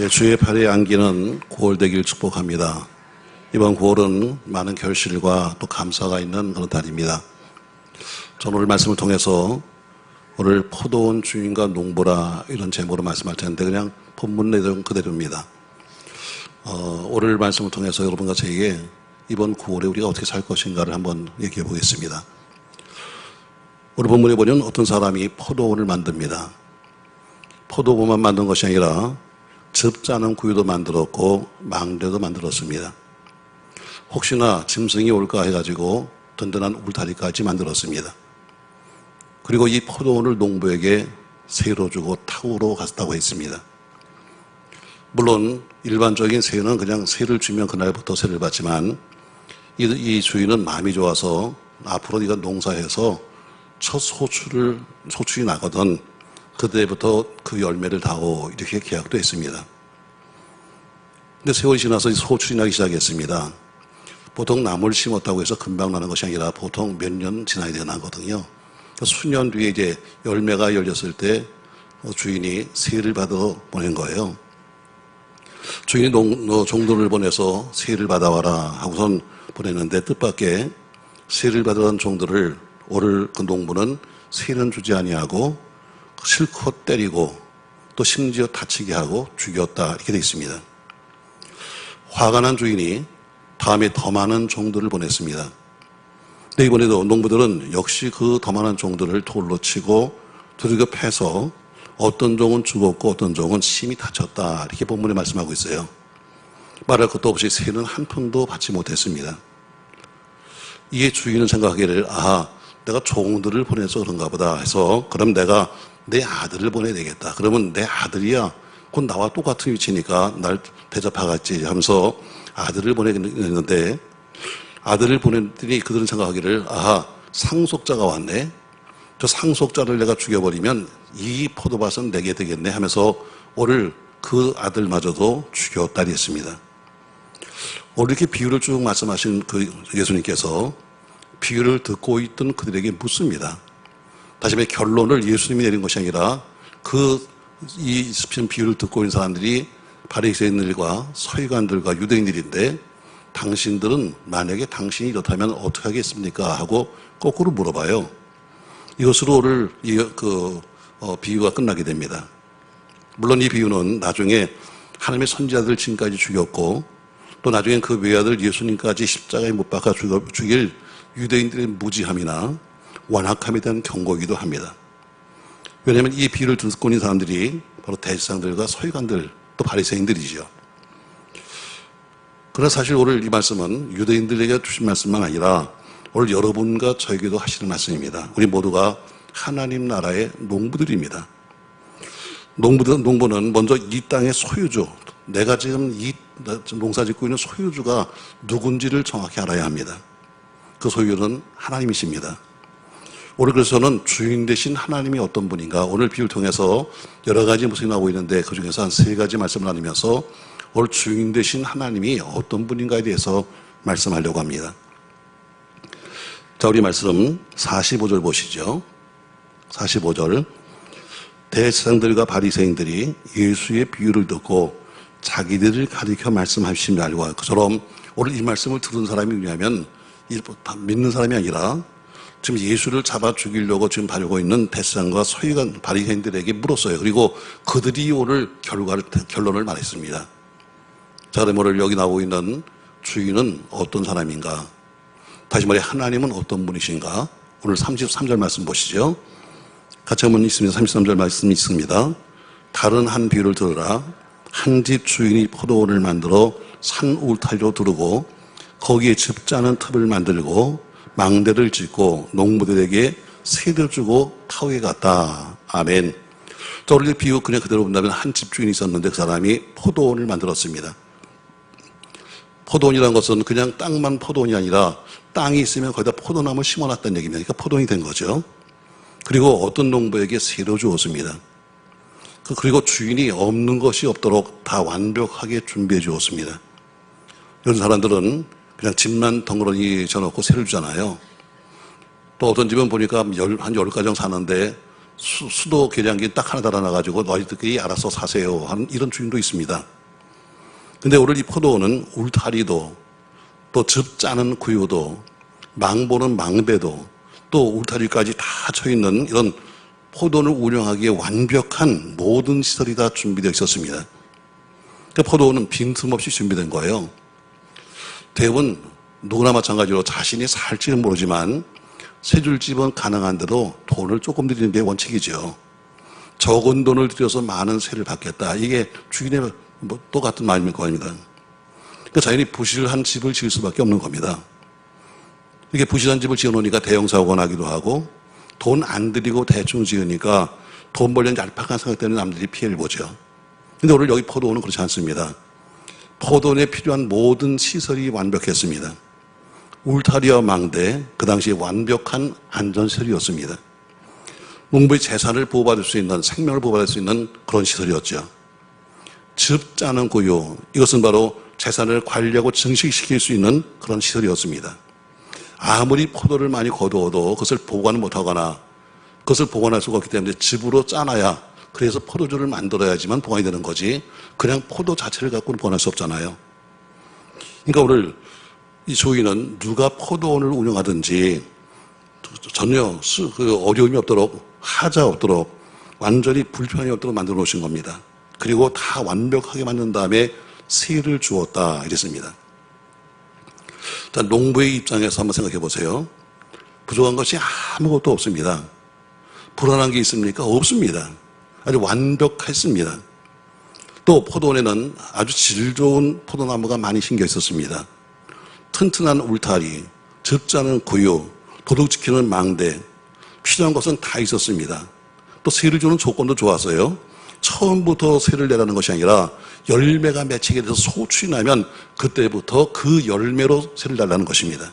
예, 주의 팔에 안기는 9월 되길 축복합니다. 이번 9월은 많은 결실과 또 감사가 있는 그런 달입니다. 저는 오늘 말씀을 통해서 오늘 포도원 주인과 농부라 이런 제목으로 말씀할 텐데 그냥 본문 내용 그대로입니다. 오늘 말씀을 통해서 여러분과 저에게 이번 9월에 우리가 어떻게 살 것인가를 한번 얘기해 보겠습니다. 오늘 본문에 보면 어떤 사람이 포도원을 만듭니다. 포도원만 만든 것이 아니라 즙 짜는 구유도 만들었고 망대도 만들었습니다. 혹시나 짐승이 올까 해가지고 든든한 울타리까지 만들었습니다. 그리고 이 포도원을 농부에게 새로 주고 탕으로 갔다고 했습니다. 물론 일반적인 새는 그냥 새를 주면 그날부터 새를 받지만 이 주인은 마음이 좋아서 앞으로 네가 농사해서 첫 소출이 나거든 그때부터 그 열매를 다오 이렇게 계약도 했습니다. 근데 세월이 지나서 소출이 나기 시작했습니다. 보통 나무를 심었다고 해서 금방 나는 것이 아니라 보통 몇 년 지나야 되나거든요. 수년 뒤에 이제 열매가 열렸을 때 주인이 세를 받아 보낸 거예요. 주인이 종들을 보내서 세를 받아와라 하고선 보냈는데 뜻밖의 세를 받아온 종들을 오늘 그 농부는 세는 주지 아니하고 실컷 때리고 또 심지어 다치게 하고 죽였다 이렇게 되어 있습니다. 화가 난 주인이 다음에 더 많은 종들을 보냈습니다. 근데 이번에도 농부들은 역시 그 더 많은 종들을 돌로 치고 두들겨 패서 어떤 종은 죽었고 어떤 종은 심히 다쳤다 이렇게 본문에 말씀하고 있어요. 말할 것도 없이 새는 한 푼도 받지 못했습니다. 이에 주인은 생각하기를 내가 종들을 보내서 그런가 보다 해서 그럼 내가 내 아들을 보내야 되겠다. 그러면 내 아들이야 곧 나와 똑같은 위치니까 날 대접하겠지 하면서 아들을 보내겠는데 아들을 보냈더니 그들은 생각하기를 상속자가 왔네. 저 상속자를 내가 죽여버리면 이 포도밭은 내게 되겠네 하면서 오늘 그 아들마저도 죽였다리 했습니다. 오늘 이렇게 비유를 쭉 말씀하신 그 예수님께서 비유를 듣고 있던 그들에게 묻습니다. 다시 말해 결론을 예수님이 내린 것이 아니라 이 비유를 듣고 있는 사람들이 바리새인들과 서기관들과 유대인들인데 당신들은 만약에 당신이 이렇다면 어떻게 하겠습니까? 하고 거꾸로 물어봐요. 이것으로 오늘 비유가 끝나게 됩니다. 물론 이 비유는 나중에 하나님의 선지자들 지금까지 죽였고 또 나중에 그 외아들 예수님까지 십자가에 못 박아 죽일 유대인들의 무지함이나 완악함에 대한 경고이기도 합니다. 왜냐하면 이 비유를 듣고 있는 사람들이 바로 대제사장들과 서기관들 또 바리새인들이죠. 그러나 사실 오늘 이 말씀은 유대인들에게 주신 말씀만 아니라 오늘 여러분과 저에게도 하시는 말씀입니다. 우리 모두가 하나님 나라의 농부들입니다. 농부는 먼저 이 땅의 소유주, 내가 지금 이 농사 짓고 있는 소유주가 누군지를 정확히 알아야 합니다. 그 소유는 하나님이십니다. 오늘 그래서 저는 주인 되신 하나님이 어떤 분인가 오늘 비유를 통해서 여러 가지 모습이 나오고 있는데 그중에서 한 3가지 말씀을 나누면서 오늘 주인 되신 하나님이 어떤 분인가에 대해서 말씀하려고 합니다. 자, 우리 말씀 45절 보시죠. 45절 대제사장들과 바리새인들이 예수의 비유를 듣고 자기들을 가리켜 말씀하신 알과 그처럼 오늘 이 말씀을 들은 사람이 누구냐면 믿는 사람이 아니라 지금 예수를 잡아 죽이려고 지금 하려고 있는 대제사장과 서기관 바리새인들에게 물었어요. 그리고 그들이 오늘 결론을 말했습니다. 자, 그럼 오늘 여기 나오고 있는 주인은 어떤 사람인가? 다시 말해 하나님은 어떤 분이신가? 오늘 33절 말씀 보시죠. 같이 한번 있습니다. 33절 말씀이 있습니다. 다른 한 비유를 들으라. 한 집 주인이 포도원을 만들어 산 울타리로 두르고 거기에 즙 짜는 틈을 만들고 망대를 짓고 농부들에게 세를 주고 타우에 갔다. 아멘. 자, 오늘 비유 그냥 그대로 본다면 한 집 주인이 있었는데 그 사람이 포도원을 만들었습니다. 포도원이라는 것은 그냥 땅만 포도원이 아니라 땅이 있으면 거기다 포도나무를 심어놨다는 얘기입니다. 그러니까 포도원이 된 거죠. 그리고 어떤 농부에게 세를 주었습니다. 그리고 주인이 없는 것이 없도록 다 완벽하게 준비해 주었습니다. 이런 사람들은 그냥 집만 덩그러니 져놓고 세를 주잖아요. 또 어떤 집은 보니까 한 10가정 사는데 수도 계량기 딱 하나 달아놔가지고 너희들끼리 알아서 사세요 하는 이런 주인도 있습니다. 근데 오늘 이 포도원은 울타리도 또 즙 짜는 구유도 망보는 망배도 또 울타리까지 다 쳐있는 이런 포도원을 운영하기에 완벽한 모든 시설이 다 준비되어 있었습니다. 그 포도원은 빈틈없이 준비된 거예요. 대부분 누구나 마찬가지로 자신이 살지는 모르지만 세 줄집은 가능한 대로 돈을 조금 들이는 게 원칙이죠. 적은 돈을 들여서 많은 세를 받겠다. 이게 주인의 똑같은 마음일 겁니다. 그러니까 자연히 부실한 집을 지을 수밖에 없는 겁니다. 이게 부실한 집을 지어놓으니까 대형사고가 나기도 하고 돈 안 들이고 대충 지으니까 돈 벌려는 얄팍한 생각 때문에 남들이 피해를 보죠. 근데 오늘 여기 포도원은 그렇지 않습니다. 포도원에 필요한 모든 시설이 완벽했습니다. 울타리와 망대, 그 당시에 완벽한 안전시설이었습니다. 농부의 재산을 보호받을 수 있는, 생명을 보호받을 수 있는 그런 시설이었죠. 즙 짜는 구유, 이것은 바로 재산을 관리하고 증식시킬 수 있는 그런 시설이었습니다. 아무리 포도를 많이 거두어도 그것을 보관을 못하거나 그것을 보관할 수가 없기 때문에 즙으로 짜놔야, 그래서 포도주를 만들어야지만 보관이 되는 거지 그냥 포도 자체를 갖고는 보관할 수 없잖아요. 그러니까 오늘 이 조이는 누가 포도원을 운영하든지 전혀 어려움이 없도록, 하자 없도록, 완전히 불편이 없도록 만들어 놓으신 겁니다. 그리고 다 완벽하게 만든 다음에 세를 주었다 이랬습니다. 일단 농부의 입장에서 한번 생각해 보세요. 부족한 것이 아무것도 없습니다. 불안한 게 있습니까? 없습니다. 아주 완벽했습니다. 또 포도원에는 아주 질 좋은 포도나무가 많이 심겨 있었습니다. 튼튼한 울타리, 즙 짜는 구유, 도둑 지키는 망대, 필요한 것은 다 있었습니다. 또 세를 주는 조건도 좋았어요. 처음부터 세를 내라는 것이 아니라 열매가 맺히게 돼서 소출이 나면 그때부터 그 열매로 세를 달라는 것입니다.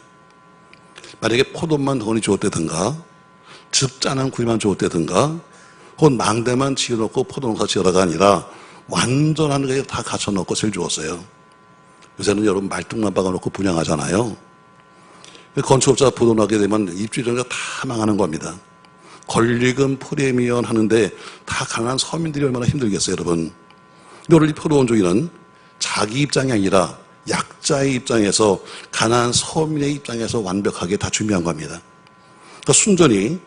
만약에 포도만 돈이 좋았다든가 즙 짜는 구이만 좋았다든가 혹은 망대만 지어놓고 포도농사 지어라가 아니라 완전한 게 다 갖춰놓고 세를 주었어요. 요새는 여러분 말뚝만 박아놓고 분양하잖아요. 건축업자가 부도나게 되면 입주자가 다 망하는 겁니다. 권리금 프리미엄 하는데 다 가난한 서민들이 얼마나 힘들겠어요, 여러분. 근데 오늘 이 포도원주의는 자기 입장이 아니라 약자의 입장에서, 가난한 서민의 입장에서 완벽하게 다 준비한 겁니다. 그러니까 순전히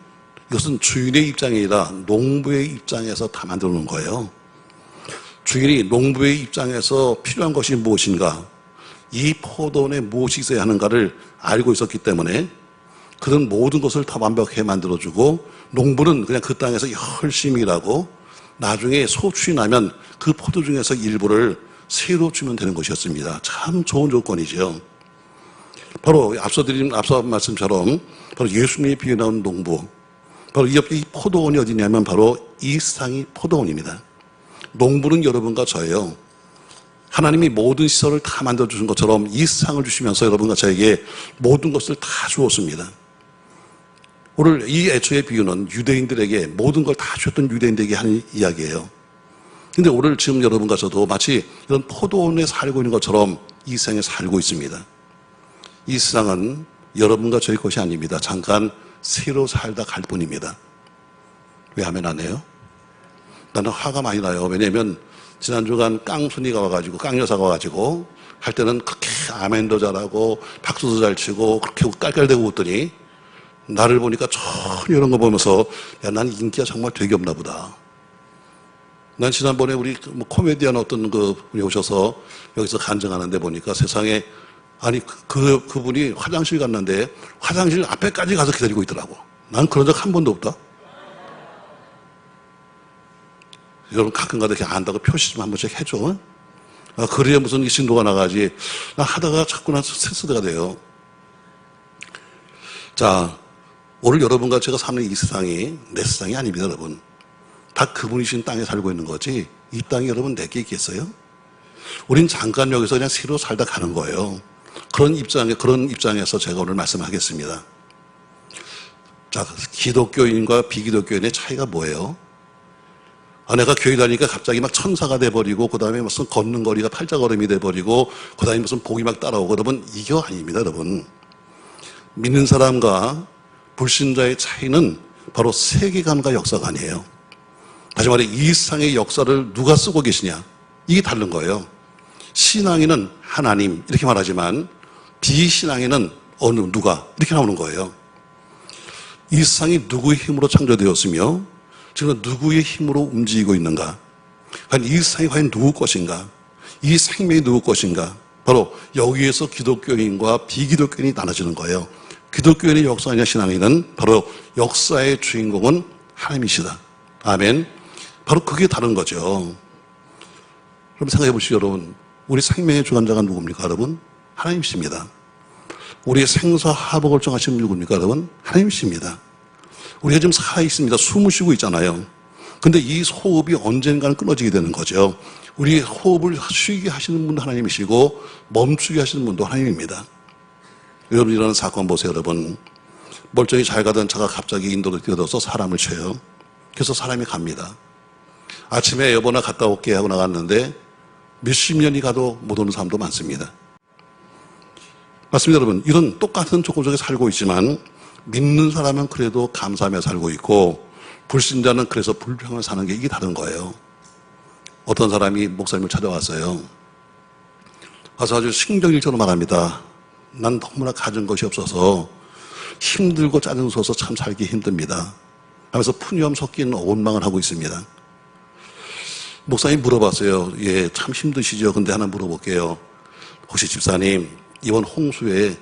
이것은 주인의 입장이 아니라 농부의 입장에서 다 만들어 놓은 거예요. 주인이 농부의 입장에서 필요한 것이 무엇인가, 이 포도원에 무엇이 있어야 하는가를 알고 있었기 때문에 그런 모든 것을 다 완벽하게 만들어주고, 농부는 그냥 그 땅에서 열심히 일하고 나중에 소출이 나면 그 포도 중에서 일부를 세로 주면 되는 것이었습니다. 참 좋은 조건이죠. 바로 앞서 말씀처럼 바로 예수님이 비유 나온 농부, 바로 이 포도원이 어디냐면 바로 이 세상이 포도원입니다. 농부는 여러분과 저예요. 하나님이 모든 시설을 다 만들어주신 것처럼 이 세상을 주시면서 여러분과 저에게 모든 것을 다 주었습니다. 오늘 이 애초의 비유는 유대인들에게, 모든 걸 다 주셨던 유대인들에게 하는 이야기예요. 근데 오늘 지금 여러분과 저도 마치 이런 포도원에 살고 있는 것처럼 이 세상에 살고 있습니다. 이 세상은 여러분과 저의 것이 아닙니다. 잠깐 새로 살다 갈 뿐입니다. 왜 하면 안 해요? 나는 화가 많이 나요. 왜냐하면 지난주간 깡순이가 와가지고, 깡여사가 와가지고 할 때는 그렇게 아멘도 잘하고 박수도 잘 치고 그렇게 깔깔대고 웃더니 나를 보니까 전혀 이런 거 보면서 야, 난 인기가 정말 되게 없나 보다. 난 지난번에 우리 코미디언 어떤 분이 오셔서 여기서 간증하는데 보니까 세상에, 아니 그분이 화장실 갔는데 화장실 앞에까지 가서 기다리고 있더라고. 난 그런 적 한 번도 없다. 여러분 가끔가다 이렇게 안다고 표시 좀 한 번씩 해줘. 그래야 무슨 신도가 나가지. 나 하다가 자꾸 나 스트레스가 돼요. 자, 오늘 여러분과 제가 사는 이 세상이 내 세상이 아닙니다, 여러분. 다 그분이신 땅에 살고 있는 거지 이 땅이 여러분 내게 있겠어요? 우린 잠깐 여기서 그냥 새로 살다 가는 거예요. 그런 입장에서 제가 오늘 말씀하겠습니다. 자, 기독교인과 비기독교인의 차이가 뭐예요? 내가 교회 다니니까 갑자기 막 천사가 돼버리고, 그 다음에 무슨 걷는 거리가 팔자걸음이 돼버리고, 그 다음에 무슨 복이 막 따라오고, 여러분, 이거 아닙니다, 여러분. 믿는 사람과 불신자의 차이는 바로 세계관과 역사가 아니에요. 다시 말해 이 세상의 역사를 누가 쓰고 계시냐, 이게 다른 거예요. 신앙인은 하나님 이렇게 말하지만 비신앙인은 어느 누가 이렇게 나오는 거예요. 이 세상이 누구의 힘으로 창조되었으며 지금 누구의 힘으로 움직이고 있는가, 과연 이 세상이 과연 누구 것인가, 이 생명이 누구 것인가, 바로 여기에서 기독교인과 비기독교인이 나눠지는 거예요. 기독교인의 역사냐 신앙인은 바로 역사의 주인공은 하나님이시다. 아멘. 바로 그게 다른 거죠. 그럼 생각해 보시죠, 여러분. 우리 생명의 주관자가 누굽니까, 여러분? 하나님이십니다. 우리의 생사화복을 정하시는 누굽니까, 여러분? 하나님이십니다. 우리가 지금 살아있습니다. 숨을 쉬고 있잖아요. 근데 이 호흡이 언젠가는 끊어지게 되는 거죠. 우리 호흡을 쉬게 하시는 분도 하나님이시고 멈추게 하시는 분도 하나님입니다. 여러분, 이런 사건 보세요, 여러분. 멀쩡히 잘 가던 차가 갑자기 인도로 뛰어들어서 사람을 쳐요. 그래서 사람이 갑니다. 아침에 여보나 갔다 올게 하고 나갔는데 몇십 년이 가도 못 오는 사람도 많습니다. 맞습니다, 여러분. 이런 똑같은 조건 속에 살고 있지만 믿는 사람은 그래도 감사하며 살고 있고 불신자는 그래서 불평을 사는 게 이게 다른 거예요. 어떤 사람이 목사님을 찾아왔어요. 와서 아주 신경질처럼 말합니다. 난 너무나 가진 것이 없어서 힘들고 짜증서서 참 살기 힘듭니다 하면서 푸념 섞인 원망을 하고 있습니다. 목사님 물어봤어요. 예, 참 힘드시죠? 근데 하나 물어볼게요. 혹시 집사님 이번 홍수에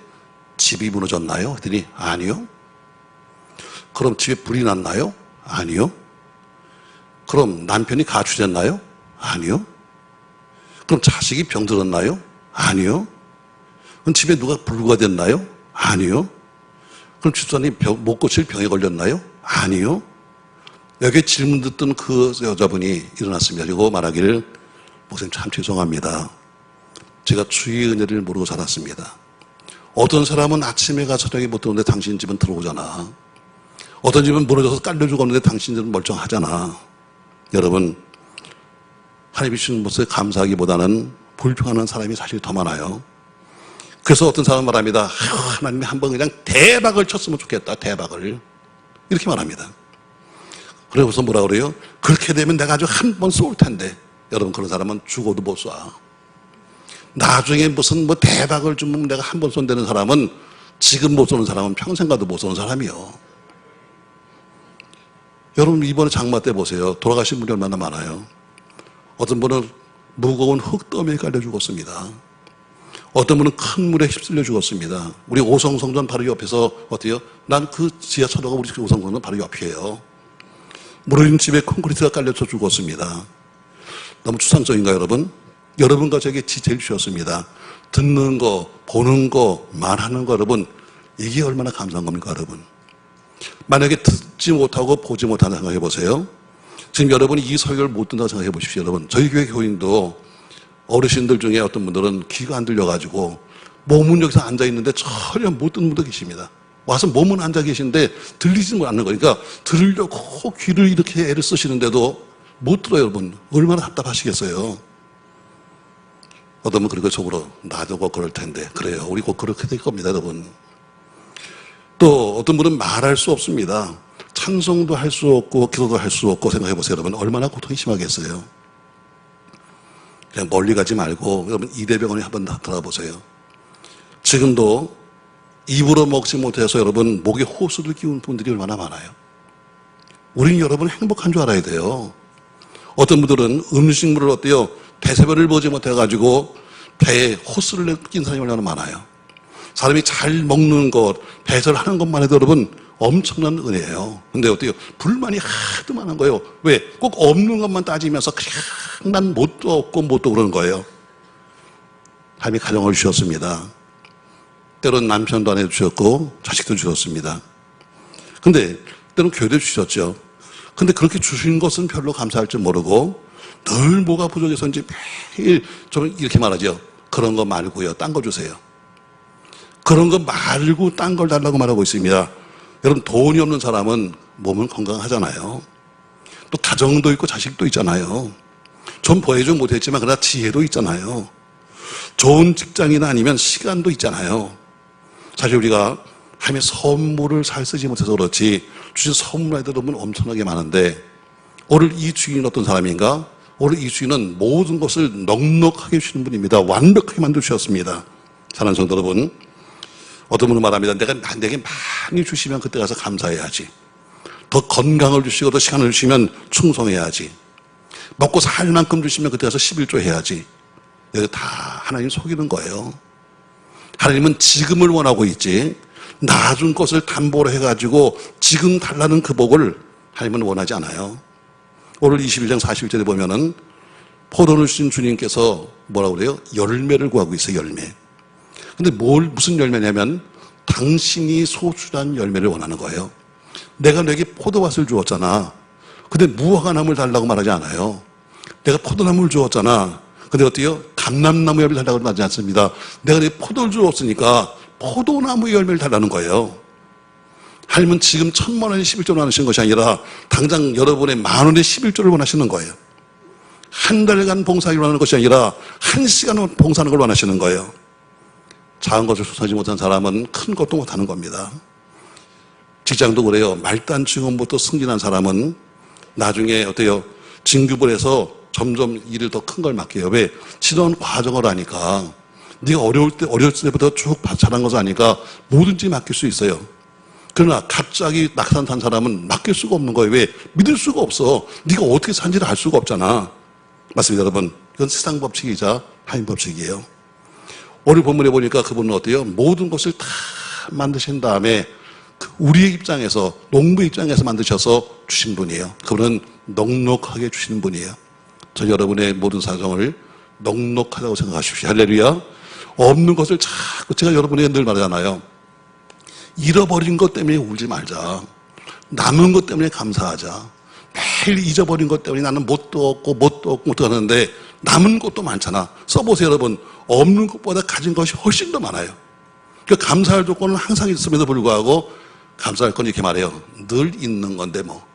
집이 무너졌나요? 했더니 아니요. 그럼 집에 불이 났나요? 아니요. 그럼 남편이 가출했나요? 아니요. 그럼 자식이 병들었나요? 아니요. 그럼 집에 누가 불구가 됐나요? 아니요. 그럼 집사님 못 고칠 병에 걸렸나요? 아니요. 여기에 질문 듣던 그 여자분이 일어났습니다. 그리고 말하기를 목사님 참 죄송합니다. 제가 주의 은혜를 모르고 살았습니다. 어떤 사람은 아침에 가서 저녁에 못 들어오는데 당신 집은 들어오잖아. 어떤 집은 무너져서 깔려 죽었는데 당신 집은 멀쩡하잖아. 여러분, 하나님이 주신 것에 감사하기보다는 불평하는 사람이 사실 더 많아요. 그래서 어떤 사람은 말합니다. 하나님이 한번 그냥 대박을 쳤으면 좋겠다. 대박을. 이렇게 말합니다. 그래서 뭐라 그래요? 그렇게 되면 내가 아주 한 번 쏠 텐데. 여러분, 그런 사람은 죽어도 못 쏴. 나중에 무슨 뭐 대박을 주면 내가 한 번 쏜다는 사람은 지금 못 쏘는 사람은 평생 가도 못 쏘는 사람이요. 여러분, 이번에 장마 때 보세요. 돌아가신 분이 얼마나 많아요. 어떤 분은 무거운 흙더미에 깔려 죽었습니다. 어떤 분은 큰 물에 휩쓸려 죽었습니다. 우리 오성성전 바로 옆에서 어때요? 난 그 지하철로가 우리 오성성전 바로 옆이에요. 무너진 집에 콘크리트가 깔려서 죽었습니다. 너무 추상적인가요, 여러분? 여러분과 저에게 제일 주셨습니다. 듣는 거, 보는 거, 말하는 거, 여러분, 이게 얼마나 감사한 겁니까, 여러분? 만약에 듣지 못하고 보지 못한다 생각해 보세요. 지금 여러분이 이 설교를 못 듣는다고 생각해 보십시오, 여러분. 저희 교회 교인도 어르신들 중에 어떤 분들은 귀가 안 들려가지고 몸은 여기서 앉아있는데 전혀 못 듣는 분도 계십니다. 와서 몸은 앉아 계신데 들리지 않는 거니까 들으려고 귀를 이렇게 애를 쓰시는데도 못 들어요, 여러분. 얼마나 답답하시겠어요. 어떤 분은 그리고 속으로 나도 곧 그럴 텐데. 그래요. 우리 곧 그렇게 될 겁니다, 여러분. 또 어떤 분은 말할 수 없습니다. 찬송도 할 수 없고 기도도 할 수 없고 생각해 보세요, 여러분. 얼마나 고통이 심하겠어요. 그냥 멀리 가지 말고 여러분 이대병원에 한번 들어보세요. 지금도 입으로 먹지 못해서 여러분 목에 호수를 끼운 분들이 얼마나 많아요. 우리는 여러분 행복한 줄 알아야 돼요. 어떤 분들은 음식물을 어때요? 배쇄별을 보지 못해가지고 배에 호수를 낀 사람이 얼마나 많아요. 사람이 잘 먹는 것, 배설을 하는 것만 해도 여러분 엄청난 은혜예요. 근데 어때요? 불만이 하도 많은 거예요. 왜? 꼭 없는 것만 따지면서 그냥 난 뭣도 없고 뭣도 그러는 거예요. 하나님이 가정을 주셨습니다. 때로는 남편도 아내도 주셨고 자식도 주셨습니다. 근데 때로는 교회도 주셨죠. 근데 그렇게 주신 것은 별로 감사할 줄 모르고 늘 뭐가 부족해서인지 매일 좀 이렇게 말하죠. 그런 거 말고요. 딴 거 주세요. 그런 거 말고 딴 걸 달라고 말하고 있습니다. 여러분, 돈이 없는 사람은 몸은 건강하잖아요. 또 가정도 있고 자식도 있잖아요. 좀 보여주지 못했지만 그러나 지혜도 있잖아요. 좋은 직장이나 아니면 시간도 있잖아요. 사실 우리가 하나님의 선물을 잘 쓰지 못해서 그렇지 주신 선물이 여러분 엄청나게 많은데 오늘 이 주인은 어떤 사람인가? 오늘 이 주인은 모든 것을 넉넉하게 주시는 분입니다. 완벽하게 만들어주셨습니다. 사랑하는 성도 여러분, 어떤 분은 말합니다. 내게 많이 주시면 그때 가서 감사해야지. 더 건강을 주시고 더 시간을 주시면 충성해야지. 먹고 살 만큼 주시면 그때 가서 11조 해야지. 이거 다 하나님 속이는 거예요. 하나님은 지금을 원하고 있지 나중 것을 담보로 해가지고 지금 달라는 그 복을 하나님은 원하지 않아요. 오늘 21장 41절에 보면은 포도를 주신 주님께서 뭐라고 그래요? 열매를 구하고 있어요. 열매. 근데 무슨 열매냐면 당신이 소출한 열매를 원하는 거예요. 내가 너에게 포도밭을 주었잖아. 근데 무화과나무를 달라고 말하지 않아요. 내가 포도나무를 주었잖아. 근데 어때요? 감람나무 열매를 달라고 말하지 않습니다. 내가 내 포도를 주었으니까 포도나무 열매를 달라는 거예요. 하나님은 지금 1,000만 원의 11조를 원하시는 것이 아니라 당장 여러분의 10,000원의 11조를 원하시는 거예요. 한 달간 봉사하기를 원하는 것이 아니라 1시간 봉사하는 걸 원하시는 거예요. 작은 것을 소통하지 못한 사람은 큰 것도 못하는 겁니다. 직장도 그래요. 말단 직원부터 승진한 사람은 나중에 어때요? 진급을 해서 점점 일을 더 큰 걸 맡겨요. 왜? 지난 과정을 아니까. 네가 어렸을 때부터 쭉 자란 것을 아니까 뭐든지 맡길 수 있어요. 그러나 갑자기 낙산 탄 사람은 맡길 수가 없는 거예요. 왜? 믿을 수가 없어. 네가 어떻게 산지를 알 수가 없잖아. 맞습니다, 여러분. 이건 세상 법칙이자 하나님 법칙이에요. 오늘 본문에 보니까 그분은 어때요? 모든 것을 다 만드신 다음에 우리의 입장에서, 농부의 입장에서 만드셔서 주신 분이에요. 그분은 넉넉하게 주시는 분이에요. 저 여러분의 모든 사정을 넉넉하다고 생각하십시오. 할렐루야. 없는 것을 자꾸, 제가 여러분에게 늘 말하잖아요. 잃어버린 것 때문에 울지 말자. 남은 것 때문에 감사하자. 매일 잊어버린 것 때문에 나는 뭣도 없고 하는데 남은 것도 많잖아. 써보세요, 여러분. 없는 것보다 가진 것이 훨씬 더 많아요. 그러니까 감사할 조건은 항상 있음에도 불구하고 감사할 건 이렇게 말해요. 늘 있는 건데 뭐.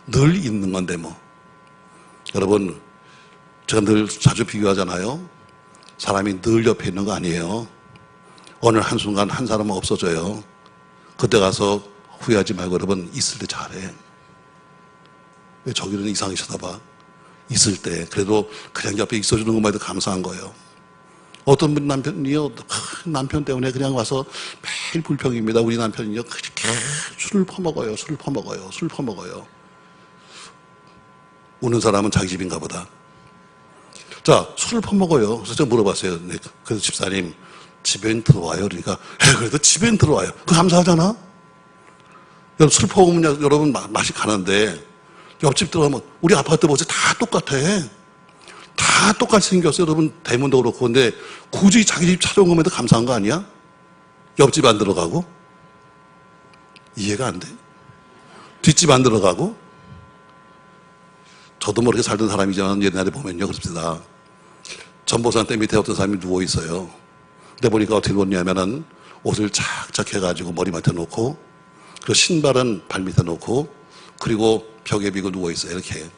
늘 있는 건데 뭐. 여러분, 제가 늘 자주 비교하잖아요. 사람이 늘 옆에 있는 거 아니에요. 어느 한순간 한 사람은 없어져요. 그때 가서 후회하지 말고 여러분 있을 때 잘해. 왜 저기는 이상하게 쳐다봐. 있을 때 그래도 그냥 옆에 있어주는 것만 해도 감사한 거예요. 어떤 분 남편이요, 남편 때문에 그냥 와서 매일 불평입니다. 우리 남편이요, 그렇게 술을 퍼먹어요. 우는 사람은 자기 집인가 보다. 자, 술을 퍼먹어요. 그래서 제가 물어봤어요. 네, 그래서 집사님, 집엔 들어와요. 그러니까, 그래도 집엔 들어와요. 그 감사하잖아? 술 퍼먹으면 여러분 맛이 가는데, 옆집 들어가면, 우리 아파트 보세요. 다 똑같아. 다 똑같이 생겼어요. 여러분, 대문도 그렇고. 근데 굳이 자기 집 찾아온 것만 해도 감사한 거 아니야? 옆집 안 들어가고? 이해가 안 돼. 뒷집 안 들어가고? 저도 모르게 살던 사람이지만 옛날에 보면요. 그렇습니다. 전보산 댐 밑에 어떤 사람이 누워있어요. 근데 보니까 어떻게 누웠냐면은 옷을 착착 해가지고 머리맡에 놓고 그리고 신발은 발밑에 놓고 그리고 벽에 비고 누워있어요. 이렇게.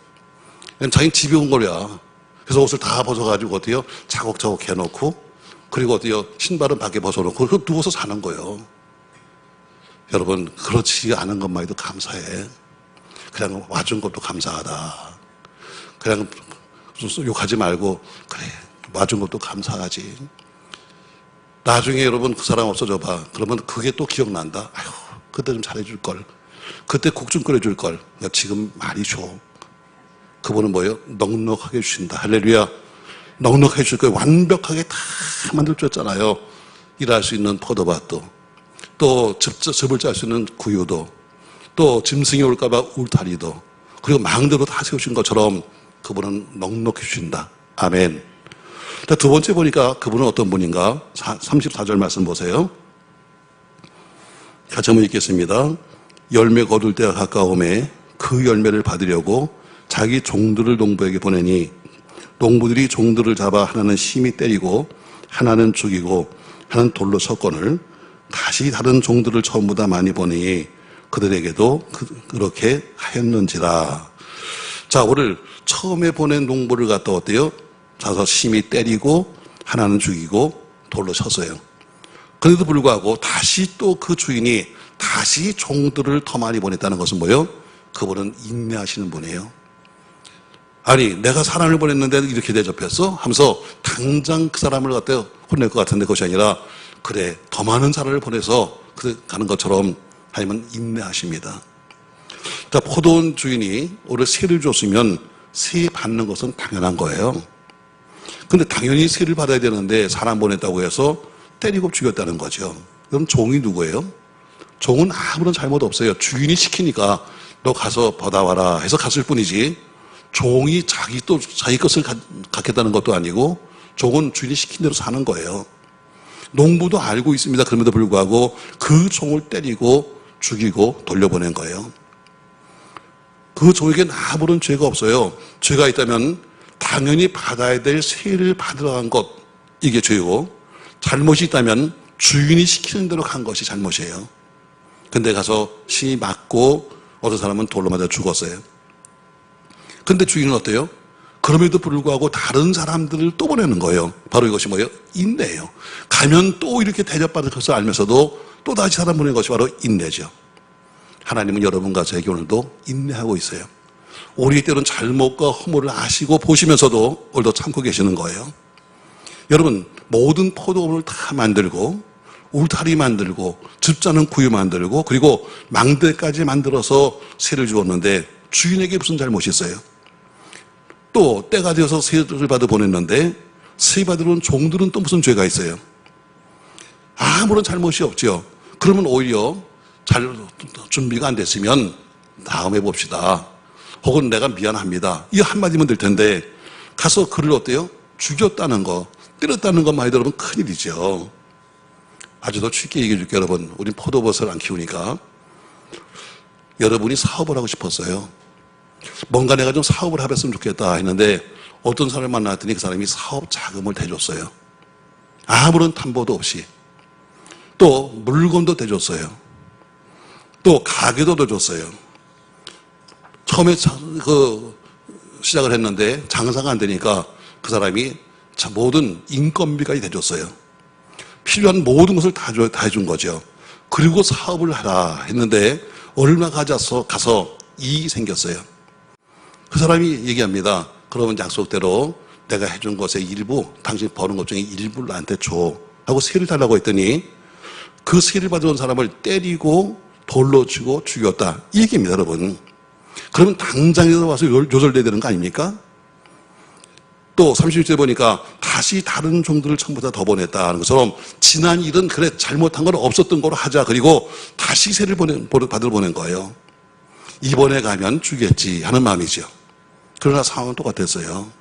자기는 집에 온 거야. 그래서 옷을 다 벗어가지고 어때요? 차곡차곡 해놓고 그리고 어때요? 신발은 밖에 벗어놓고 그리고 누워서 사는 거예요. 여러분, 그렇지 않은 것만 해도 감사해. 그냥 와준 것도 감사하다. 그냥 욕하지 말고 그래, 와준 것도 감사하지. 나중에 여러분 그 사람 없어져 봐. 그러면 그게 또 기억난다. 아휴, 그때 좀 잘해줄 걸. 그때 국 좀 끓여줄 걸. 지금 많이 줘. 그분은 뭐예요? 넉넉하게 주신다. 할렐루야. 넉넉하게 줄 거예요. 완벽하게 다 만들어줬잖아요. 일할 수 있는 포도밭도, 또 즙을 짤 수 있는 구유도, 또 짐승이 올까봐 울타리도, 그리고 망대로 다 세우신 것처럼 그분은 넉넉히 주신다. 아멘. 두 번째 보니까 그분은 어떤 분인가? 34절 말씀 보세요. 같이 한번 읽겠습니다. 열매 거둘 때가 가까움에 그 열매를 받으려고 자기 종들을 농부에게 보내니 농부들이 종들을 잡아 하나는 심히 때리고 하나는 죽이고 하나는 돌로 쳤거늘 다시 다른 종들을 처음보다 많이 보내니 그들에게도 그렇게 하였는지라. 자, 오늘 처음에 보낸 농부를 갖다 어때요? 자서 심히 때리고 하나는 죽이고 돌로 쳤어요. 그런데도 불구하고 다시 또 그 주인이 다시 종들을 더 많이 보냈다는 것은 뭐예요? 그분은 인내하시는 분이에요. 아니 내가 사람을 보냈는데 이렇게 대접했어? 하면서 당장 그 사람을 갖다 혼낼 것 같은데 그것이 아니라 그래 더 많은 사람을 보내서 가는 것처럼 하나님은 인내하십니다. 그러니까 포도원 주인이 오히려 세를 줬으면 세 받는 것은 당연한 거예요. 근데 당연히 세를 받아야 되는데 사람 보냈다고 해서 때리고 죽였다는 거죠. 그럼 종이 누구예요? 종은 아무런 잘못 없어요. 주인이 시키니까 너 가서 받아와라 해서 갔을 뿐이지 종이 자기 것을 갖겠다는 것도 아니고 종은 주인이 시킨 대로 사는 거예요. 농부도 알고 있습니다. 그럼에도 불구하고 그 종을 때리고 죽이고 돌려보낸 거예요. 그 종에게는 아무런 죄가 없어요. 죄가 있다면 당연히 받아야 될 세를 받으러 간 것, 이게 죄고, 잘못이 있다면 주인이 시키는 대로 간 것이 잘못이에요. 근데 가서 시 맞고 어떤 사람은 돌로 맞아 죽었어요. 근데 주인은 어때요? 그럼에도 불구하고 다른 사람들을 또 보내는 거예요. 바로 이것이 뭐예요? 인내예요. 가면 또 이렇게 대접받을 것을 알면서도 또 다시 사람 보내는 것이 바로 인내죠. 하나님은 여러분과 저에게 오늘도 인내하고 있어요. 우리 때로는 잘못과 허물을 아시고 보시면서도 오늘도 참고 계시는 거예요. 여러분 모든 포도원을 다 만들고 울타리 만들고 즙자는 구유 만들고 그리고 망대까지 만들어서 세를 주었는데 주인에게 무슨 잘못이 있어요? 또 때가 되어서 세를 받아 보냈는데 세 받으러 온 종들은 또 무슨 죄가 있어요? 아무런 잘못이 없죠. 그러면 오히려 잘 준비가 안 됐으면 다음에 봅시다. 혹은 내가 미안합니다. 이 한마디면 될 텐데 가서 그를 어때요? 죽였다는 거, 때렸다는 것만 해도 여러분 큰일이죠. 아주 더 쉽게 얘기해 줄게요. 여러분 우린 포도버섯을 안 키우니까 여러분이 사업을 하고 싶었어요. 뭔가 내가 좀 사업을 해봤으면 좋겠다 했는데 어떤 사람을 만났더니 그 사람이 사업 자금을 대줬어요. 아무런 담보도 없이. 또 물건도 대줬어요. 또 가게도 대줬어요. 처음에 시작을 했는데 장사가 안 되니까 그 사람이 모든 인건비까지 대줬어요. 필요한 모든 것을 다 해준 거죠. 그리고 사업을 하라 했는데 얼마 가서 이익이 생겼어요. 그 사람이 얘기합니다. 그러면 약속대로 내가 해준 것의 일부, 당신 버는 것 중에 일부를 나한테 줘 하고 세를 달라고 했더니 그 세를 받아온 사람을 때리고 돌로 치고 죽였다. 이 얘기입니다, 여러분. 그러면 당장에서 와서 요절돼야 되는 거 아닙니까? 또 30절 보니까 다시 다른 종들을 처음보다 더 보냈다는 것처럼 지난 일은 그래 잘못한 건 없었던 거로 하자. 그리고 다시 세를 받으러 보낸 거예요. 이번에 가면 주겠지 하는 마음이죠. 그러나 상황은 똑같았어요.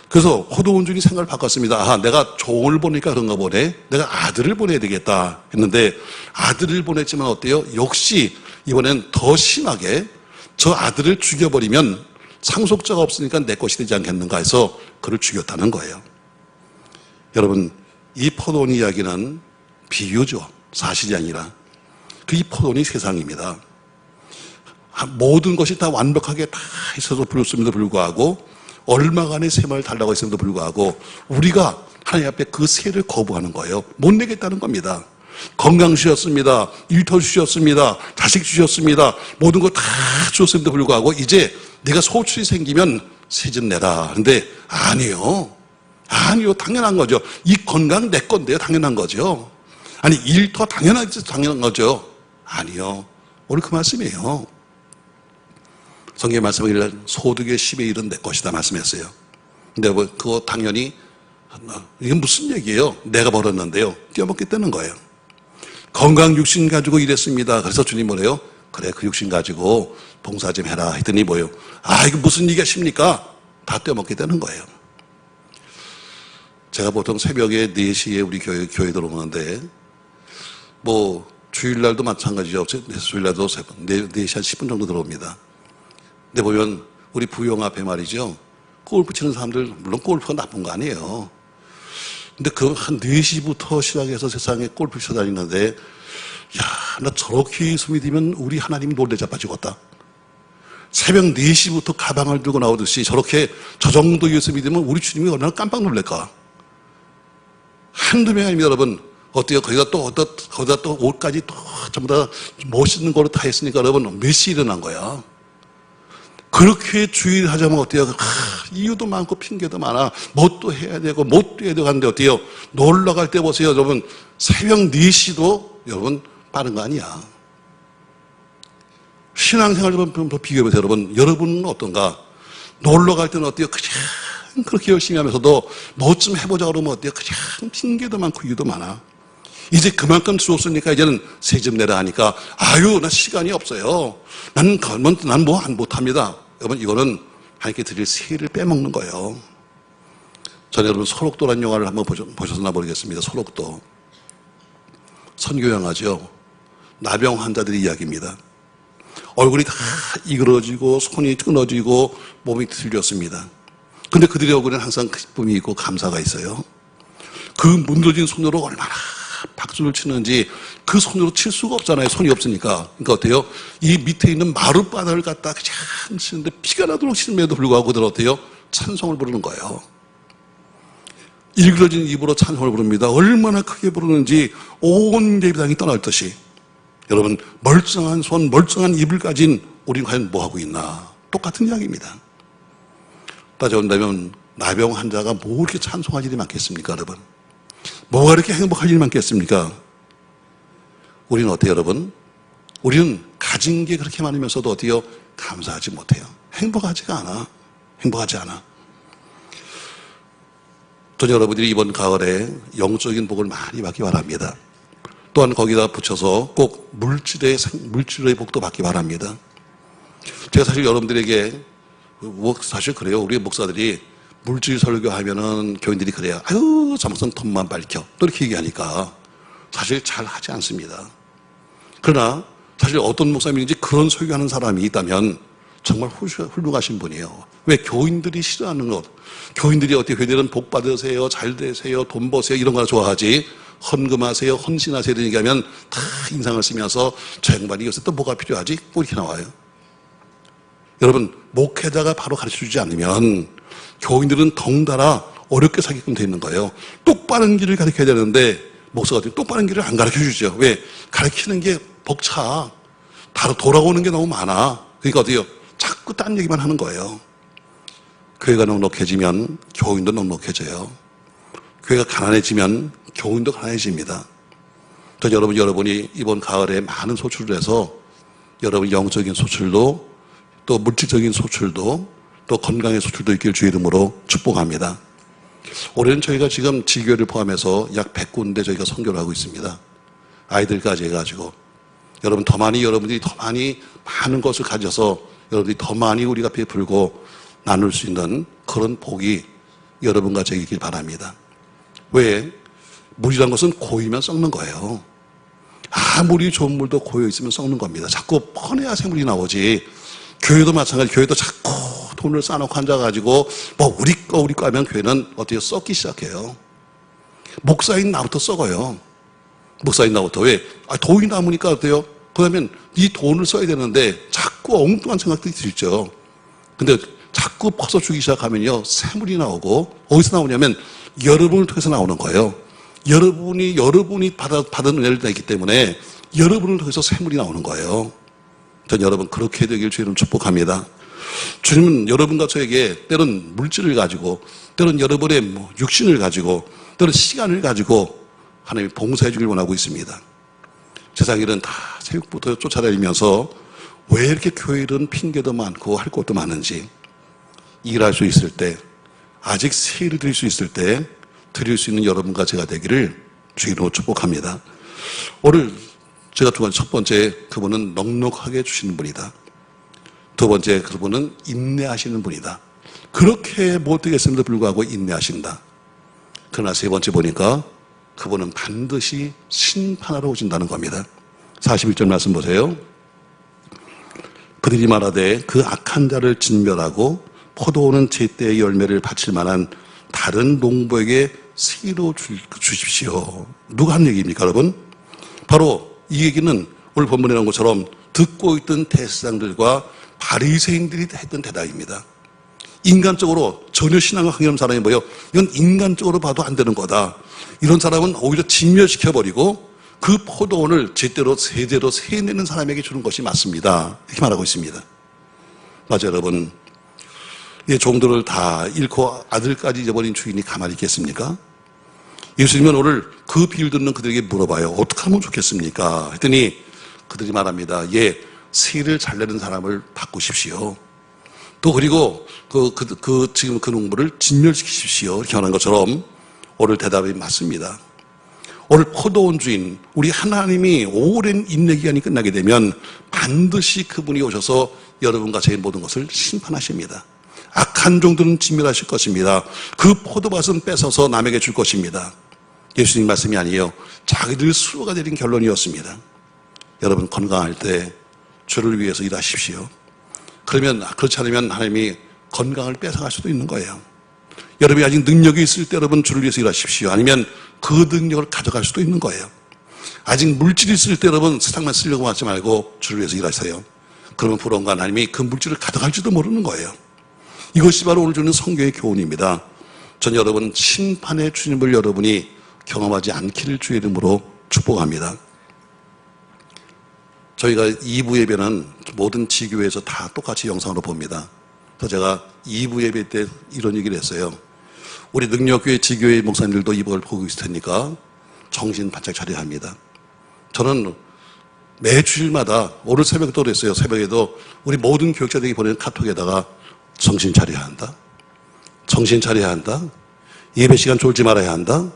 그래서 포도원 주인이 생각을 바꿨습니다. 아, 내가 종을 보니까 그런가 보네. 내가 아들을 보내야 되겠다 했는데 아들을 보냈지만 어때요? 역시 이번엔 더 심하게 저 아들을 죽여버리면 상속자가 없으니까 내 것이 되지 않겠는가 해서 그를 죽였다는 거예요. 여러분 이 포도원 이야기는 비유죠. 사실이 아니라 이 포도원이 세상입니다. 모든 것이 다 완벽하게 다 있어서 불렀음에도 불구하고 얼마간의 세만을 달라고 했음에도 불구하고 우리가 하나님 앞에 그 세를 거부하는 거예요. 못 내겠다는 겁니다. 건강 주셨습니다. 일터 주셨습니다. 자식 주셨습니다. 모든 거 다 주었음에도 불구하고 이제 네가 소출이 생기면 세 좀 내라. 그런데 아니요. 당연한 거죠. 이 건강 내 건데요. 당연한 거죠. 아니 일터 당연한 거죠. 아니요. 오늘 그 말씀이에요. 성경에 말씀하기를 소득의 10의 1은 내 것이다 말씀했어요. 근데 그거 당연히 이게 무슨 얘기예요? 내가 벌었는데요. 떼어먹겠다는 거예요. 건강 육신 가지고 일했습니다. 그래서 주님 뭐래요? 그래 그 육신 가지고 봉사 좀 해라 했더니 뭐예요? 아 이거 무슨 얘기하십니까? 다 떼어먹겠다는 거예요. 제가 보통 새벽에 4시에 우리 교회 들어오는데 뭐 주일날도 마찬가지죠. 주일날도 4시 한 10분 정도 들어옵니다. 근데 보면 우리 부영 앞에 말이죠. 골프 치는 사람들 물론 골프가 나쁜 거 아니에요. 근데 그 한 4시부터 시작해서 세상에 골프 쳐 다니는데 야, 나 저렇게 예수님이 되면 우리 하나님이 놀래 자빠지겠다. 새벽 4시부터 가방을 들고 나오듯이 저렇게 저 정도 예수님이 되면 우리 주님이 얼마나 깜빡 놀랄까. 한두 명이 아닙니다, 여러분. 어때요? 거기다 또 옷까지 또 전부 다 멋있는 거로 다 했으니까 여러분 몇 시 일어난 거야? 그렇게 주의를 하자면 어때요? 이유도 많고 핑계도 많아. 뭣도 해야 되고 뭣도 해야 되고 하는데 어때요? 놀러 갈 때 보세요. 여러분 새벽 4시도 여러분 빠른 거 아니야. 신앙생활 좀 비교해보세요. 여러분은 어떤가? 놀러 갈 때는 어때요? 그냥 그렇게 열심히 하면서도 뭐 좀 해보자 그러면 어때요? 그냥 핑계도 많고 이유도 많아. 이제 그만큼 주었으니까 이제는 세 집 내라 하니까 아유 나 시간이 없어요. 난 뭐 안 못합니다. 여러분 이거는 하나님께 드릴 세를 빼먹는 거예요. 저는 여러분 소록도라는 영화를 한번 보셨나 모르겠습니다. 소록도. 선교 영화죠. 나병 환자들의 이야기입니다. 얼굴이 다 이그러지고 손이 끊어지고 몸이 들렸습니다. 근데 그들의 얼굴에는 항상 기쁨이 있고 감사가 있어요. 그 문드러진 손으로 얼마나 박수를 치는지 그 손으로 칠 수가 없잖아요. 손이 없으니까. 그러니까 어때요? 이 밑에 있는 마룻바닥을 갖다 그냥 치는데 피가 나도록 치는데도 불구하고 그들 어때요? 찬송을 부르는 거예요. 일그러진 입으로 찬송을 부릅니다. 얼마나 크게 부르는지 온 예배당이 떠날 듯이. 여러분 멀쩡한 손, 멀쩡한 입을 가진 우리는 과연 뭐하고 있나? 똑같은 이야기입니다. 따져본다면 나병 환자가 뭐 이렇게 찬송할 일이 많겠습니까 여러분? 뭐가 이렇게 행복할 일이 많겠습니까? 우리는 어때요 여러분? 우리는 가진 게 그렇게 많으면서도 어때요? 감사하지 못해요. 행복하지가 않아. 행복하지 않아. 저는 여러분들이 이번 가을에 영적인 복을 많이 받기 바랍니다. 또한 거기다 붙여서 꼭 물질의 복도 받기 바랍니다. 제가 사실 여러분들에게 사실 그래요. 우리 목사들이 물질 설교하면은 교인들이 그래요. 아유 정성 톤만 밝혀. 또 이렇게 얘기하니까 사실 잘 하지 않습니다. 그러나 사실 어떤 목사님인지 그런 설교하는 사람이 있다면 정말 훌륭하신 분이에요. 왜? 교인들이 싫어하는 것. 교인들이 어떻게 교인들은 복 받으세요, 잘 되세요, 돈 버세요 이런 거 좋아하지. 헌금하세요, 헌신하세요 이런 얘기하면 다 인상을 쓰면서 저 양반이 요새 또 뭐가 필요하지? 뭐 이렇게 나와요. 여러분 목회자가 바로 가르쳐주지 않으면 교인들은 덩달아 어렵게 살게끔 돼 있는 거예요. 똑바른 길을 가르쳐야 되는데 목사가 똑바른 길을 안 가르쳐주죠. 왜? 가르치는 게 벅차. 돌아오는 게 너무 많아. 그러니까 어때요? 자꾸 딴 얘기만 하는 거예요. 교회가 넉넉해지면 교인도 넉넉해져요. 교회가 가난해지면 교인도 가난해집니다. 또 여러분이 이번 가을에 많은 소출을 해서 여러분 영적인 소출도 또 물질적인 소출도 또 건강의 소출도 있길 주의 이름으로 축복합니다. 올해는 저희가 지금 지교회를 포함해서 약 100군데 저희가 선교를 하고 있습니다. 아이들까지 해가지고 여러분들이 더 많이 많은 것을 가져서 여러분들이 더 많이 우리가 베풀고 나눌 수 있는 그런 복이 여러분과 저에게 바랍니다. 왜? 물이란 것은 고이면 썩는 거예요. 아무리 좋은 물도 고여 있으면 썩는 겁니다. 자꾸 퍼내야 새물이 나오지. 교회도 마찬가지. 교회도 자꾸 돈을 쌓아놓고 앉아가지고 뭐 우리 거 하면 교회는 어떻게 썩기 시작해요. 목사인 나부터 썩어요. 목사인 나부터. 왜? 돈이 남으니까 어때요? 그러면 이 돈을 써야 되는데 자꾸 엉뚱한 생각들이 들죠. 근데 자꾸 퍼서주기 시작하면요 새물이 나오고 어디서 나오냐면 여러분을 통해서 나오는 거예요. 여러분이 받은 은혜를 내기 때문에 여러분을 통해서 새물이 나오는 거예요. 전 여러분 그렇게 되길 주님은 축복합니다. 주님은 여러분과 저에게 때론 물질을 가지고 때론 여러분의 육신을 가지고 때론 시간을 가지고 하나님이 봉사해 주길 원하고 있습니다. 세상 일은 다 새벽부터 쫓아다니면서 왜 이렇게 교회는 핑계도 많고 할 것도 많은지 일할 수 있을 때 아직 세일을 드릴 수 있을 때 드릴 수 있는 여러분과 제가 되기를 주님으로 축복합니다. 오늘 제가 첫 번째 그분은 넉넉하게 주시는 분이다. 두 번째 그분은 인내하시는 분이다. 그렇게 못되겠음에도 불구하고 인내하신다. 그러나 세 번째 보니까 그분은 반드시 심판하러 오신다는 겁니다. 41절 말씀 보세요. 그들이 말하되 그 악한 자를 진멸하고 포도원은 제때의 열매를 바칠 만한 다른 농부에게 새로 주십시오. 누가 한 얘기입니까 여러분? 바로 이 얘기는 오늘 본문에 나온 것처럼 듣고 있던 대제사장들과 바리새인들이 했던 대답입니다. 인간적으로 전혀 신앙과 관계없는 사람이 뭐예요? 이건 인간적으로 봐도 안 되는 거다. 이런 사람은 오히려 진멸시켜버리고 그 포도원을 제대로 세내는 사람에게 주는 것이 맞습니다. 이렇게 말하고 있습니다. 맞아요, 여러분. 이 종들을 다 잃고 아들까지 잊어버린 주인이 가만히 있겠습니까? 예수님은 오늘 그 비유를 듣는 그들에게 물어봐요. 어떻게 하면 좋겠습니까? 했더니 그들이 말합니다. 예, 세를 잘 내는 사람을 바꾸십시오. 또 그리고 지금 그 농부를 진멸시키십시오. 이렇게 말한 것처럼 오늘 대답이 맞습니다. 오늘 포도원 주인, 우리 하나님이 오랜 인내 기간이 끝나게 되면 반드시 그분이 오셔서 여러분과 제 모든 것을 심판하십니다. 악한 종들은 진멸하실 것입니다. 그 포도밭은 뺏어서 남에게 줄 것입니다. 예수님 말씀이 아니에요. 자기들 스스로가 내린 결론이었습니다. 여러분 건강할 때 주를 위해서 일하십시오. 그러면 그렇지 않으면 하나님이 건강을 뺏어갈 수도 있는 거예요. 여러분이 아직 능력이 있을 때 여러분 주를 위해서 일하십시오. 아니면 그 능력을 가져갈 수도 있는 거예요. 아직 물질이 있을 때 여러분 세상만 쓰려고 하지 말고 주를 위해서 일하세요. 그러면 불언가 하나님이 그 물질을 가져갈지도 모르는 거예요. 이것이 바로 오늘 주는 성경의 교훈입니다. 전 여러분 심판의 주님을 여러분이 경험하지 않기를 주의 이름으로 축복합니다. 저희가 2부 예배는 모든 지교회에서 다 똑같이 영상으로 봅니다. 그래서 제가 2부 예배 때 이런 얘기를 했어요. 우리 능력교회 지교회 목사님들도 이걸 보고 있을 테니까 정신 바짝 차려야 합니다. 저는 매 주일마다 오늘 새벽도 그랬어요. 새벽에도 우리 모든 교육자들에게 보내는 카톡에다가 정신 차려야 한다. 정신 차려야 한다. 예배 시간 졸지 말아야 한다.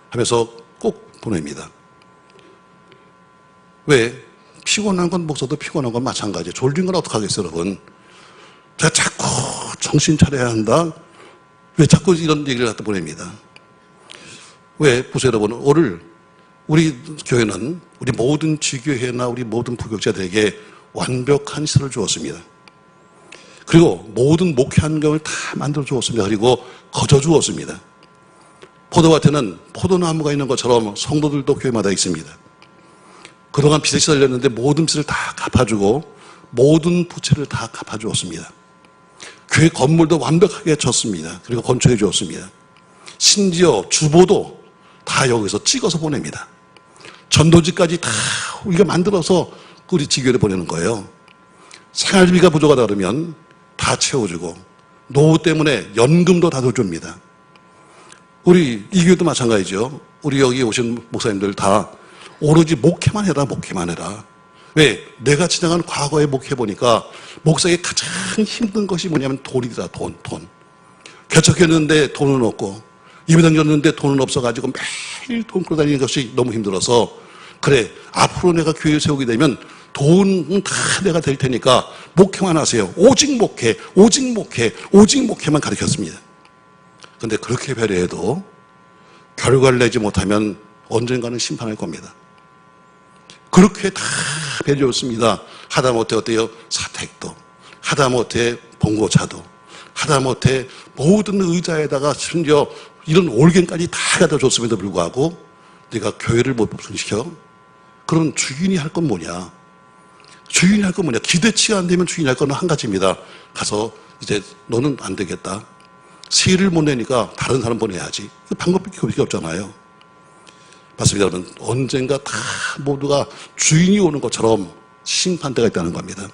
하면서 꼭 보냅니다. 왜? 피곤한 건 목사도 피곤한 건 마찬가지예요. 졸린 건 어떡하겠어요, 여러분? 제가 자꾸 정신 차려야 한다. 왜 자꾸 이런 얘기를 갖다 보냅니다. 왜? 보세요, 여러분. 오늘 우리 교회는 우리 모든 지교회나 우리 모든 부교육자들에게 완벽한 시설을 주었습니다. 그리고 모든 목회 환경을 다 만들어 주었습니다. 그리고 거저 주었습니다. 포도밭에는 포도나무가 있는 것처럼 성도들도 교회마다 있습니다. 그동안 빚을 시달렸는데 모든 빚을 다 갚아주고 모든 부채를 다 갚아주었습니다. 교회 건물도 완벽하게 졌습니다. 그리고 건축해 주었습니다. 심지어 주보도 다 여기서 찍어서 보냅니다. 전도지까지 다 우리가 만들어서 우리 지교회를 보내는 거예요. 생활비가 부족하다 그러면 다 채워주고 노후 때문에 연금도 다 줍니다. 우리 이 교회도 마찬가지죠. 우리 여기 오신 목사님들 다 오로지 목회만 해라, 목회만 해라. 왜? 내가 지나간 과거에 목회 보니까 목사에게 가장 힘든 것이 뭐냐면 돈이다, 돈. 개척했는데 돈은 없고 예배당 줬는데 돈은 없어가지고 매일 돈 끌어다니는 것이 너무 힘들어서 그래, 앞으로 내가 교회 세우게 되면 돈은 다 내가 될 테니까 목회만 하세요. 오직 목회만 가르쳤습니다. 근데 그렇게 배려해도 결과를 내지 못하면 언젠가는 심판할 겁니다. 그렇게 다 배려했습니다. 하다못해 어때요? 사택도, 하다못해 봉고차도, 하다못해 모든 의자에다가 심지어 이런 올갱까지 다 갖다 줬음에도 불구하고 네가 교회를 못 pop승시켜? 그럼 주인이 할 건 뭐냐? 주인이 할 건 뭐냐? 기대치가 안 되면 주인이 할 건 한 가지입니다. 가서 이제 너는 안 되겠다. 세를 못 내니까 다른 사람 보내야지. 그 방법밖에 없잖아요. 맞습니다, 여러분. 언젠가 다 모두가 주인이 오는 것처럼 심판대가 있다는 겁니다.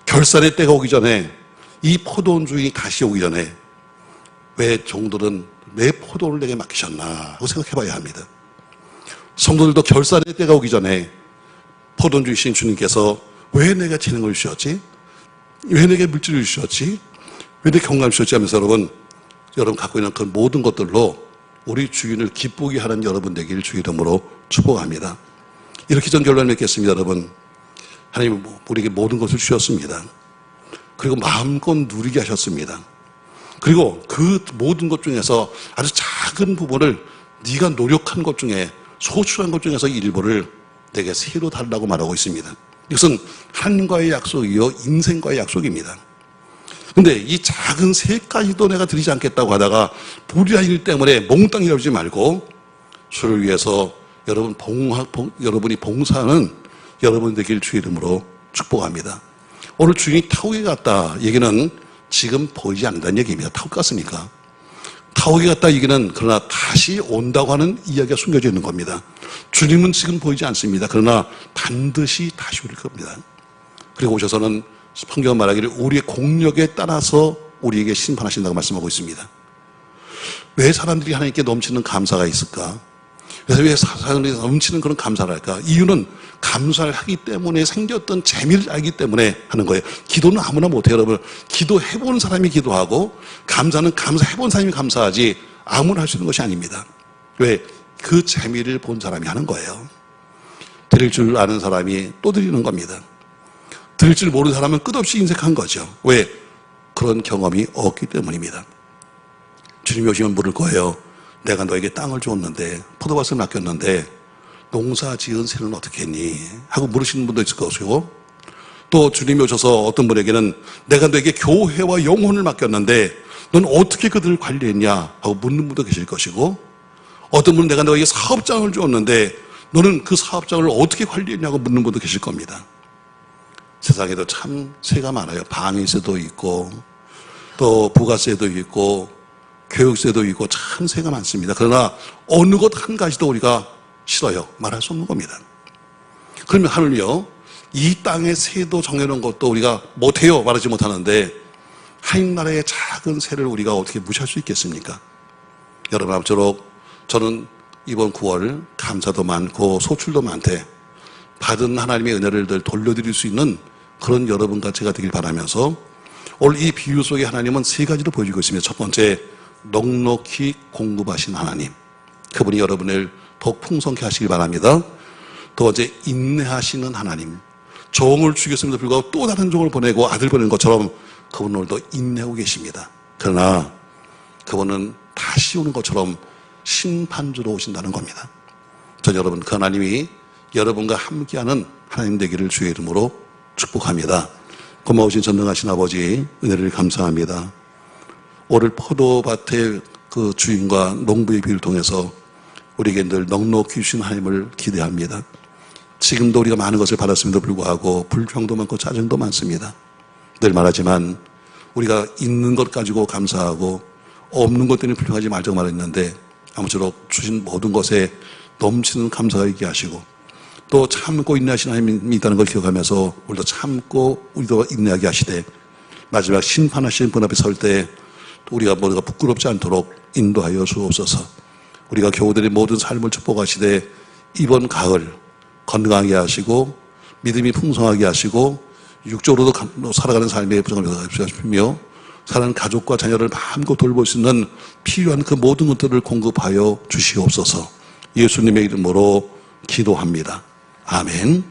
결산의 때가 오기 전에 이 포도원 주인이 다시 오기 전에 왜 종들은 왜 포도원을 내게 맡기셨나 하고 생각해 봐야 합니다. 성도들도 결산의 때가 오기 전에 포도원 주이신 주님께서 왜 내가 재능을 주셨지? 왜 내게 물질을 주셨지? 왜 내게 건강을 주셨지? 하면서 여러분 갖고 있는 그 모든 것들로 우리 주인을 기쁘게 하는 여러분 되기를 주 이름으로 축복합니다. 이렇게 전 결론을 맺겠습니다. 여러분, 하나님 우리에게 모든 것을 주셨습니다. 그리고 마음껏 누리게 하셨습니다. 그리고 그 모든 것 중에서 아주 작은 부분을 네가 노력한 것 중에 소출한 것 중에서 일부를 내게 새로 달라고 말하고 있습니다. 이것은 하나님과의 약속이요 인생과의 약속입니다. 근데 이 작은 새까지도 내가 드리지 않겠다고 하다가 불의한 일 때문에 몽땅 이러지 말고 주를 위해서 여러분이 봉사하는 여러분 되길 주의 이름으로 축복합니다. 오늘 주인이 타국에 갔다 얘기는 지금 보이지 않는다는 얘기입니다. 타국 갔으니까. 타국에 갔다 이기는 그러나 다시 온다고 하는 이야기가 숨겨져 있는 겁니다. 주님은 지금 보이지 않습니다. 그러나 반드시 다시 오실 겁니다. 그리고 오셔서는 성경은 말하기를 우리의 공력에 따라서 우리에게 심판하신다고 말씀하고 있습니다. 왜 사람들이 하나님께 넘치는 감사가 있을까? 그래서 왜 사람들이 넘치는 그런 감사를 할까? 이유는 감사를 하기 때문에 생겼던 재미를 알기 때문에 하는 거예요. 기도는 아무나 못해요, 여러분. 기도해본 사람이 기도하고 감사는 감사해본 사람이 감사하지 아무나 할 수 있는 것이 아닙니다. 왜? 그 재미를 본 사람이 하는 거예요. 드릴 줄 아는 사람이 또 드리는 겁니다. 드릴 줄 모르는 사람은 끝없이 인색한 거죠. 왜? 그런 경험이 없기 때문입니다. 주님이 오시면 물을 거예요. 내가 너에게 땅을 주었는데, 포도밭을 맡겼는데 농사 지은 새는 어떻게 했니? 하고 물으시는 분도 있을 것이고, 또 주님이 오셔서 어떤 분에게는 내가 너에게 교회와 영혼을 맡겼는데 넌 어떻게 그들을 관리했냐? 하고 묻는 분도 계실 것이고, 어떤 분은 내가 너에게 사업장을 주었는데 너는 그 사업장을 어떻게 관리했냐고 묻는 분도 계실 겁니다. 세상에도 참 세가 많아요. 방위세도 있고 또 부가세도 있고 교육세도 있고 참 세가 많습니다. 그러나 어느 것 한 가지도 우리가 싫어요. 말할 수 없는 겁니다. 그러면 하늘이요, 이 땅의 세도 정해놓은 것도 우리가 못해요. 말하지 못하는데 하나님나라의 작은 세를 우리가 어떻게 무시할 수 있겠습니까? 여러분, 아무쪼록 저는 이번 9월 감사도 많고 소출도 많대 받은 하나님의 은혜를 늘 돌려드릴 수 있는 그런 여러분과 제가 되길 바라면서, 오늘 이 비유 속에 하나님은 세 가지로 보여주고 있습니다. 첫 번째, 넉넉히 공급하신 하나님, 그분이 여러분을 더욱 풍성케 하시길 바랍니다. 두 번째, 인내하시는 하나님, 종을 죽였음에도 불구하고 또 다른 종을 보내고 아들 보낸 것처럼 그분은 오늘도 인내하고 계십니다. 그러나 그분은 다시 오는 것처럼 심판주로 오신다는 겁니다. 전 여러분, 그 하나님이 여러분과 함께하는 하나님 되기를 주의 이름으로 축복합니다. 고마우신 전능하신 아버지, 은혜를 감사합니다. 오늘 포도밭의 그 주인과 농부의 비유를 통해서 우리에게 늘 넉넉히 주신 하나님을 기대합니다. 지금도 우리가 많은 것을 받았음에도 불구하고 불평도 많고 짜증도 많습니다. 늘 말하지만 우리가 있는 것 가지고 감사하고 없는 것 때문에 불평하지 말자고 말했는데, 아무쪼록 주신 모든 것에 넘치는 감사가 있게 하시고 또 참고 인내하시는 하나님이 있다는 걸 기억하면서 우리도 참고 우리도 인내하게 하시되, 마지막 심판하시는 분 앞에 설 때 우리가 모두가 부끄럽지 않도록 인도하여 주옵소서. 우리가 교우들의 모든 삶을 축복하시되 이번 가을 건강하게 하시고 믿음이 풍성하게 하시고 육적으로도 살아가는 삶의 부정을 하시며 사랑하는 가족과 자녀를 마음껏 돌볼 수 있는 필요한 그 모든 것들을 공급하여 주시옵소서. 예수님의 이름으로 기도합니다. 아멘.